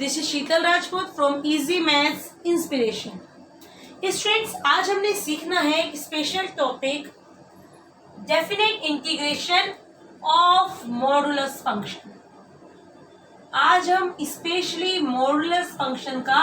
This is Sheetal Rajput from easy maths inspiration. Students, आज हमने सीखना है एक special topic, definite integration of modulus function. आज हम स्पेशली मॉडुलस फंक्शन का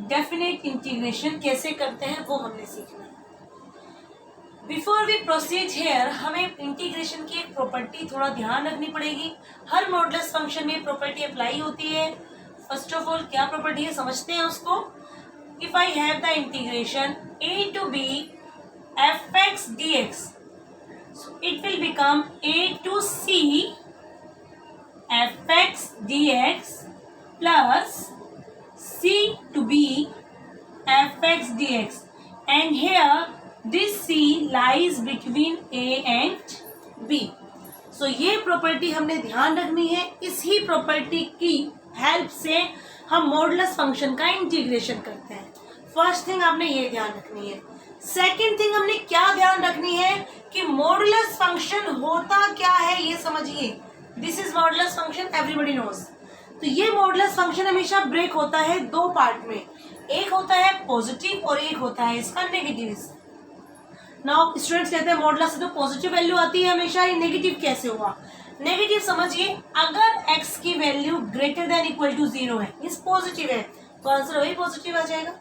डेफिनेट इंटीग्रेशन कैसे करते हैं वो हमने सीखना है। बिफोर वी प्रोसीड हेयर, हमें इंटीग्रेशन की एक प्रॉपर्टी थोड़ा ध्यान रखनी पड़ेगी। हर मॉडुलस फंक्शन में प्रॉपर्टी अप्लाई होती है। फर्स्ट ऑफ ऑल क्या प्रॉपर्टी है समझते हैं उसको। If I have the integration a to b fx dx, so it will become a to c fx dx plus c to b fx dx, and here this c lies between a and b. so ये property हमने ध्यान रखनी है। इसी property की help से हम modulus function का इंटीग्रेशन करते हैं। फर्स्ट थिंग आपने ये ध्यान रखनी है। सेकंड थिंग हमने क्या ध्यान रखनी है कि मॉडुलस फंक्शन होता क्या है ये समझिए। This is modulus function, everybody knows. तो ये मॉडुलस फंक्शन हमेशा ब्रेक होता है दो पार्ट में, एक होता है पॉजिटिव और एक होता है इसका नेगेटिव। नाउ स्टूडेंट्स कहते हैं मॉडुलस से तो पॉजिटिव वैल्यू आती है हमेशा, ये नेगेटिव कैसे हुआ। नेगेटिव समझिए, अगर x की value greater than equal to 0 है, इस पॉजिटिव है, तो आंसर वही पॉजिटिव आ जाएगा।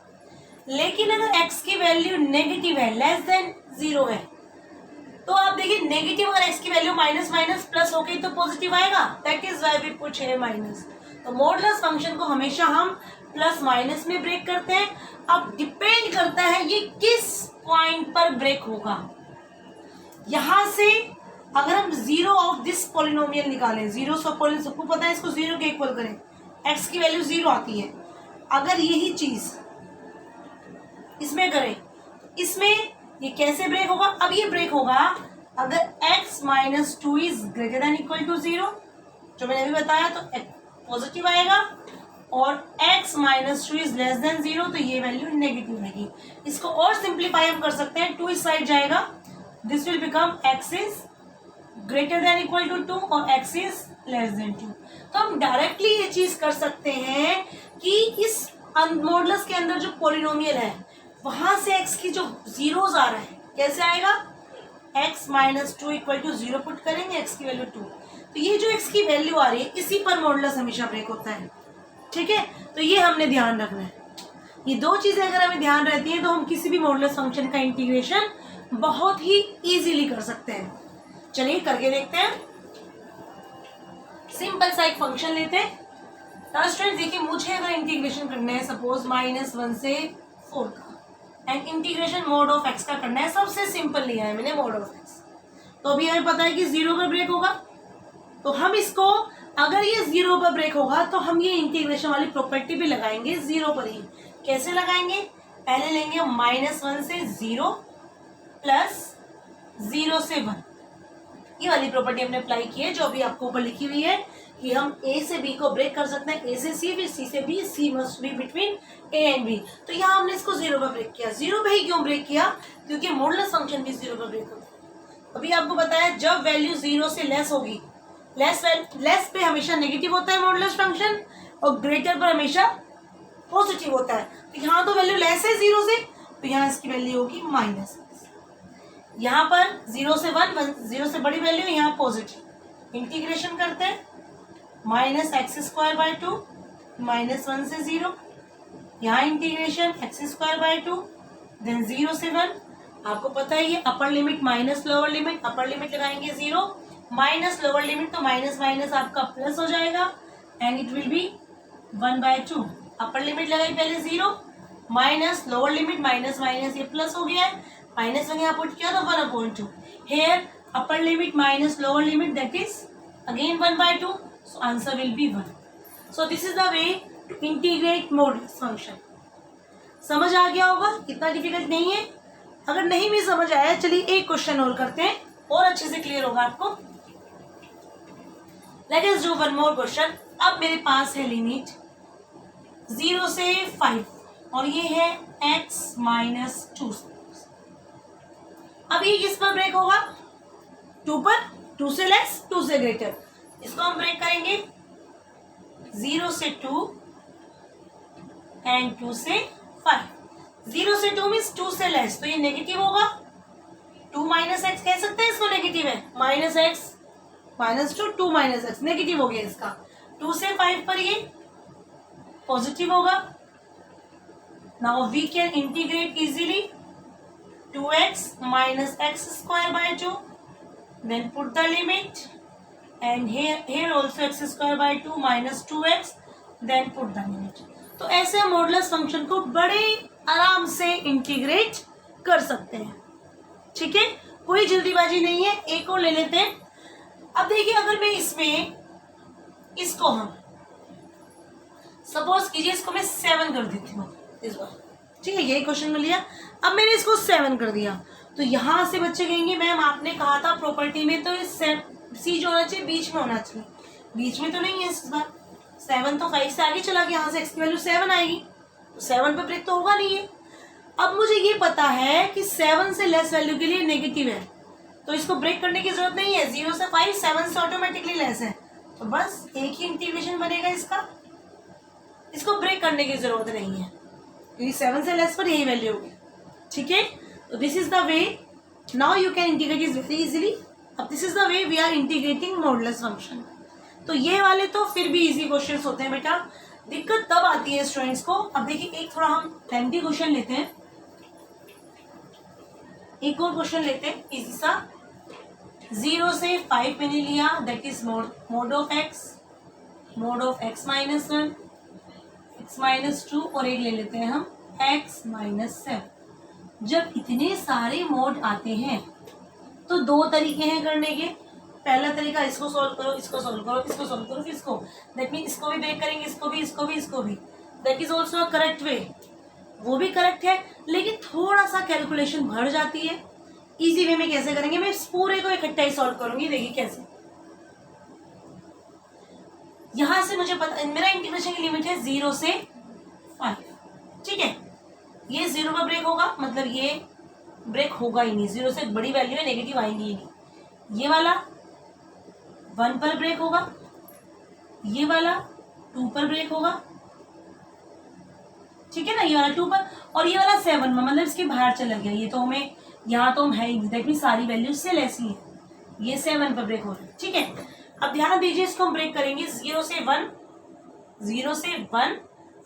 लेकिन अगर x की वैल्यू नेगेटिव है, लेस देन 0 है, तो आप देखिए नेगेटिव अगर x की वैल्यू माइनस माइनस प्लस हो गई तो पॉजिटिव आएगा। That is why we put here minus. तो मॉडुलस फंक्शन को हमेशा हम प्लस माइनस में ब्रेक करते हैं। अब डिपेंड करता है ये किस पॉइंट पर ब्रेक होगा। यहां से अगर हम जीरो ऑफ दिस पॉलिनोमियल निकालें, जीरो सबको पता है इसको जीरो के इक्वल करें, x की वैल्यू 0 आती है। अगर यही चीज इसमें करें, इसमें ये कैसे ब्रेक होगा। अब ये ब्रेक होगा अगर x minus 2 is greater than equal to 0, जो मैंने अभी बताया, तो पॉजिटिव आएगा, और x minus 2 is less than 0, तो ये वैल्यू नेगेटिव आएगी। इसको और सिंप्लीफाई हम कर सकते हैं, 2 इस साइड जाएगा, this will become x is greater than equal to 2 और x इज लेस देन 2। तो हम डायरेक्टली ये चीज कर सकते हैं कि इस मॉडुलस के अंदर जो पॉलिनोमियल है वहां से x की जो जीरोस आ रहा है कैसे आएगा, x minus 2 equal to 0 put करेंगे, x की वैल्यू 2, तो ये जो x की वैल्यू आ रही है इसी पर मॉडुलस हमेशा ब्रेक होता है। ठीक है, तो ये हमने ध्यान रखना है। ये दो चीजें अगर हमें ध्यान रहती है तो हम किसी भी मॉडुलस फंक्शन का इंटीग्रेशन बहुत ही इजीली कर सकते हैं। चलिए करके देखते हैं। सिंपल सा एक फंक्शन लेते हैं। स्टूडेंट देखिए, मुझे अगर इंटीग्रेशन करना है सपोज -1 से 4 का, and integration mode of x का करना है, सबसे सिंपल लिया है मैंने मोड ऑफ x। तो अभी हमें पता है कि 0 पर ब्रेक होगा, तो हम इसको अगर ये 0 पर ब्रेक होगा तो हम ये इंटीग्रेशन वाली प्रॉपर्टी भी लगाएंगे 0 पर ही। कैसे लगाएंगे, पहले लेंगे -1 से 0 प्लस 0 से 1। ये वाली प्रॉपर्टी हमने अप्लाई की है जो अभी आपको ऊपर लिखी हुई है कि हम a से b को ब्रेक कर सकते हैं, a से c, फिर c से b, c must be between a and b। तो यहाँ हमने इसको 0 पर ब्रेक किया। 0 पे ही क्यों ब्रेक किया, क्योंकि मॉडुलस फंक्शन भी 0 पर ब्रेक होता है। अभी आपको बताया जब वैल्यू 0 से लेस होगी, लेस पे हमेशा नेगेटिव होता है मॉडुलस फंक्शन, और ग्रेटर पर हमेशा पॉजिटिव होता है। तो यहाँ तो वैल्यू लेस है 0 से, तो यहाँ इसकी वैल्यू होगी माइनस। यहाँ पर 0 से 1, 0 से बड़ी वैल्यू, यहाँ पॉजिटिव। इंटीग्रेशन करते हैं, -x²/2 -1 से 0, यहाँ इंटीग्रेशन x²/2, देन 0 से 1। आपको पता है ये upper limit minus lower limit, upper limit लगाएंगे 0 माइनस लोअर लिमिट, तो माइनस माइनस आपका प्लस हो जाएगा, and it will be 1/2। Upper limit लगाई पहले 0 minus lower limit, minus minus ये प्लस हो गया है, -1 यहाँ पुट किया तो 1/2। Here upper limit minus lower limit, that is again 1/2, so answer will be 1. so this is the way to integrate modulus function. समझ आ गया होगा, इतना डिफिकल्ट नहीं है। अगर नहीं भी समझ आया, चलिए एक क्वेश्चन और करते हैं और अच्छे से क्लियर होगा आपको। Let us do one more question. अब मेरे पास है लिमिट 0 से 5 और ये है x माइनस 2। अब ये किस पर ब्रेक होगा, 2 पर, 2 से लेस 2 से ग्रेटर। इसको हम ब्रेक करेंगे 0 से 2 एंड 2 से 5। 0 से 2 मीन्स 2 से लेस, तो ये नेगेटिव होगा। 2 माइनस एक्स कह सकते हैं इसको, नेगेटिव है। Minus x minus 2, 2 minus x negative हो गया इसका। 2 से 5 पर ये पॉजिटिव होगा। Now we can integrate easily 2x minus x square by 2, then put the limit, and here also x square by 2 minus 2x, then put the limit। तो ऐसे modulus function को बड़े आराम से इंटीग्रेट कर सकते हैं। ठीक है, कोई जल्दीबाजी नहीं है। एक और ले लेते हैं। अब देखिए, अगर मैं इसमें इसको हम सपोज कीजिए इसको मैं 7 कर देती हूँ इस बार। ठीक है, यही क्वेश्चन में लिया। अब मैंने इसको 7 कर दिया, तो यहां से बच्चे कहेंगे मैम आपने कहा था प्रॉपर्टी में तो सी जो होना चाहिए बीच में होना चाहिए, बीच में तो नहीं है इस बार। 7 तो 5 से आगे चला गया, यहाँ से x की वैल्यू 7 आएगी, तो 7 पे ब्रेक तो होगा नहीं है। अब मुझे ये पता है कि 7 से लेस वैल्यू के लिए नेगेटिव है, तो इसको ब्रेक करने की जरूरत नहीं है। 0 से 5 7 से ऑटोमेटिकली लेस है, तो बस एक ही इंटीग्रेशन बनेगा इसका, इसको ब्रेक करने की जरूरत नहीं है क्योंकि 7 से लेस पर यही वैल्यू होगी। ठीक है, तो this is the way now you can integrate is very easily. अब this is the way we are integrating modulus function. तो ये वाले तो फिर भी इजी क्वेश्चंस होते हैं बेटा, दिक्कत तब आती है स्टूडेंट्स को। अब देखिए, एक थोड़ा हम लेंथी क्वेश्चन लेते हैं, एक और क्वेश्चन लेते हैं इजी सा। 0 से 5 मैंने लिया, that is mode of x minus 1, x minus 2, और एक ले लेते हैं हम x माइनस 7। जब इतने सारे मोड आते हैं तो दो तरीके हैं करने के। पहला तरीका इसको सॉल्व करो, इसको सॉल्व करो, इसको सॉल्व करो, फिर इसको, दैट मीन इसको भी ब्रेक करेंगे, इसको भी, इसको भी, इसको भी। That is also a correct way, वो भी करेक्ट है, लेकिन थोड़ा सा कैलकुलेशन बढ़ जाती है। इजी वे में कैसे करेंगे, मैं इस पूरे को इकट्ठा ही सॉल्व करूंगी। देखिए कैसे, यहां से मुझे पता मेरा इंटीग्रेशन की लिमिट है 0 से 5। ठीक है, ये 0 पर ब्रेक होगा, मतलब ये ब्रेक होगा ही नहीं, 0 से बड़ी वैल्यू है, नेगेटिव आएंगी ही नहीं। ये वाला 1 पर ब्रेक होगा, ये वाला 2 पर ब्रेक होगा। ठीक है ना, ये वाला 2 पर, और ये वाला 7 में, मतलब इसके बाहर चला गया। ये तो हमें यहाँ तो हम है ही, दैट मीन सारी वैल्यू से लेस ही है। ये 7 पर ब्रेक हो रहा है। ठीक है, अब ध्यान दीजिए, इसको हम ब्रेक करेंगे 0 से 1, 0 से 1,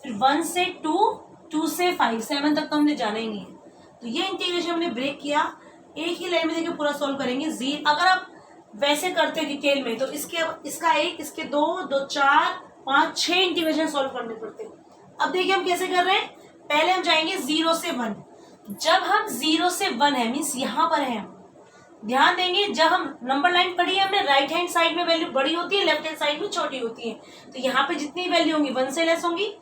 फिर 1 से 2, 2 से 5, 7 तक तो हमने जाना ही नहीं है। तो ये इंटीग्रेशन हमने ब्रेक किया, एक ही लाइन में देखिए पूरा सॉल्व करेंगे। अगर आप वैसे करते डिटेल में तो इसका एक, इसके 2, 2, 4, 5, 6 इंटीग्रेशन सॉल्व करने पड़ते हैं। अब देखिए हम कैसे कर रहे हैं। पहले हम जाएंगे 0 से 1। जब हम 0 से 1 है, मीन्स यहाँ पर है, ध्यान देंगे जब हम नंबर लाइन पढ़ी है हमने, राइट हैंड साइड में वैल्यू बड़ी होती है, लेफ्ट हैंड साइड में छोटी होती है। तो यहाँ पे जितनी वैल्यू होंगी 1 से लेस होंगी,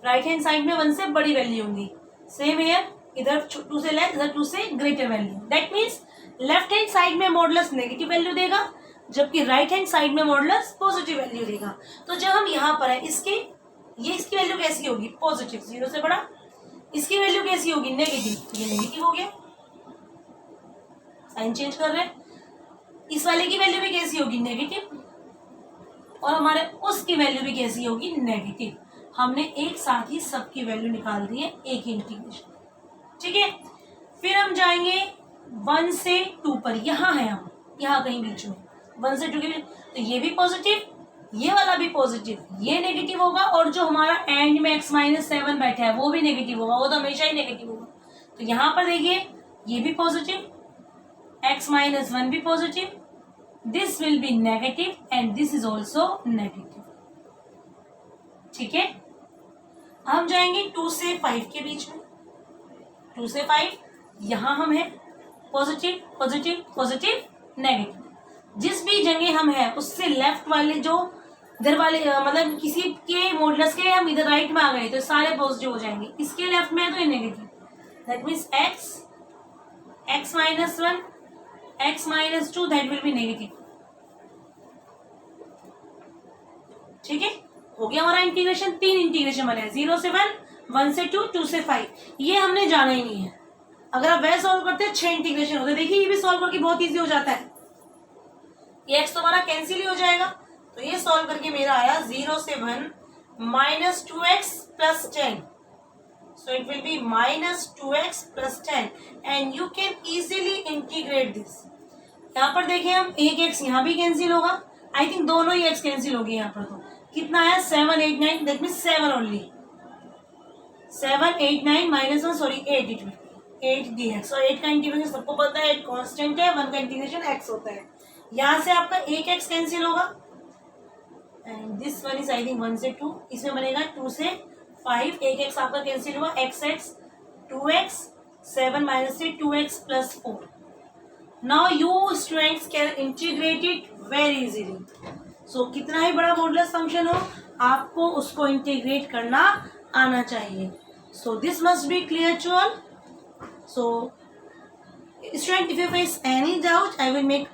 राइट हैंड साइड में 1 से बड़ी वैल्यू होंगी। सेम हियर, इधर 2 से लेस, इधर 2 से greater value. That means left hand side में मॉडुलस नेगेटिव वैल्यू देगा, जबकि राइट हैंड साइड में मॉडुलस पॉजिटिव वैल्यू देगा। तो जब हम यहाँ पर है, इसकी वैल्यू कैसी होगी, पॉजिटिव, 0 से बड़ा। इसकी वैल्यू कैसी होगी, नेगेटिव, ये नेगेटिव हो गया, साइन चेंज कर रहे हैं। इस वाले की वैल्यू भी कैसी होगी, नेगेटिव, और हमारे उसकी वैल्यू भी कैसी होगी, नेगेटिव। हमने एक साथ ही सबकी वैल्यू निकाल दी है एक ही इंटीग्रेशन। ठीक है, फिर हम जाएंगे 1 से 2 पर, यहाँ है हम, यहाँ कहीं बीच में 1 से 2 के बीच, तो ये भी पॉजिटिव, ये वाला भी पॉजिटिव, ये नेगेटिव होगा, और जो हमारा एंड में x माइनस 7 बैठा है वो भी नेगेटिव होगा, वो तो हमेशा ही नेगेटिव होगा। तो यहाँ पर देखिए ये भी पॉजिटिव, x माइनस 1 भी positive, this will be negative and this is also negative. ठीक है, हम जाएंगे 2 से 5 के बीच में, 2 से 5, यहां हम हैं पॉजिटिव, पॉजिटिव, पॉजिटिव, नेगेटिव। जिस भी जगह हम हैं उससे लेफ्ट वाले जो इधर वाले, मतलब किसी के मॉडुलस के हम इधर राइट में आ गए तो सारे पॉजिटिव हो जाएंगे, इसके लेफ्ट में है तो ये negative. That means x minus 1, x minus 2, that will be negative. ठीक है, हो गया हमारा इंटीग्रेशन। 3 इंटीग्रेशन बने, 0 से 1, 1 से 2, 2 से 5। ये हमने जाना ही नहीं है। अगर आप वह सॉल्व करते हैं 6 इंटीग्रेशन होते हैं। देखिए ये भी सॉल्व करके बहुत इजी हो जाता है, ये x तो हमारा कैंसिल ही हो जाएगा। तो ये सॉल्व करके मेरा आया 0 से 1 minus 2x plus 10, So it will be minus 2x plus 10 and you can easily integrate this. यहाँ पर देखें हम एक x यहाँ भी कैंसिल होगा. आई थिंक दोनों ही x कैंसिल होगी यहाँ पर. तो कितना आया 7 8 9 that means 7 only. 7 8 9 minus 1 sorry 8 it will 8 dx. और 8 का इंटीग्रेशन सबको पता है 8 कांस्टेंट है. 1 का इंटीग्रेशन x होता है. यहाँ से आपका एक x कैंसिल होगा and this one is I think 1 से 2. इसमें बनेगा 2 से 5. एक x आपका कैंसिल हुआ. x 2x 7 माइनस से 2x plus 4. Now you students can integrate it very easily. So कितना ही बड़ा मॉडुलस फंक्शन हो आपको उसको इंटीग्रेट करना आना चाहिए. So this must be clear to all. So student if you face any doubt I will make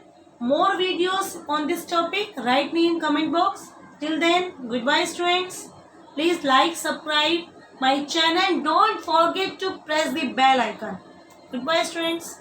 more videos on this topic. Write me in comment box. Till then, goodbye students. Please like, subscribe my channel. Don't forget to press the bell icon. Goodbye students.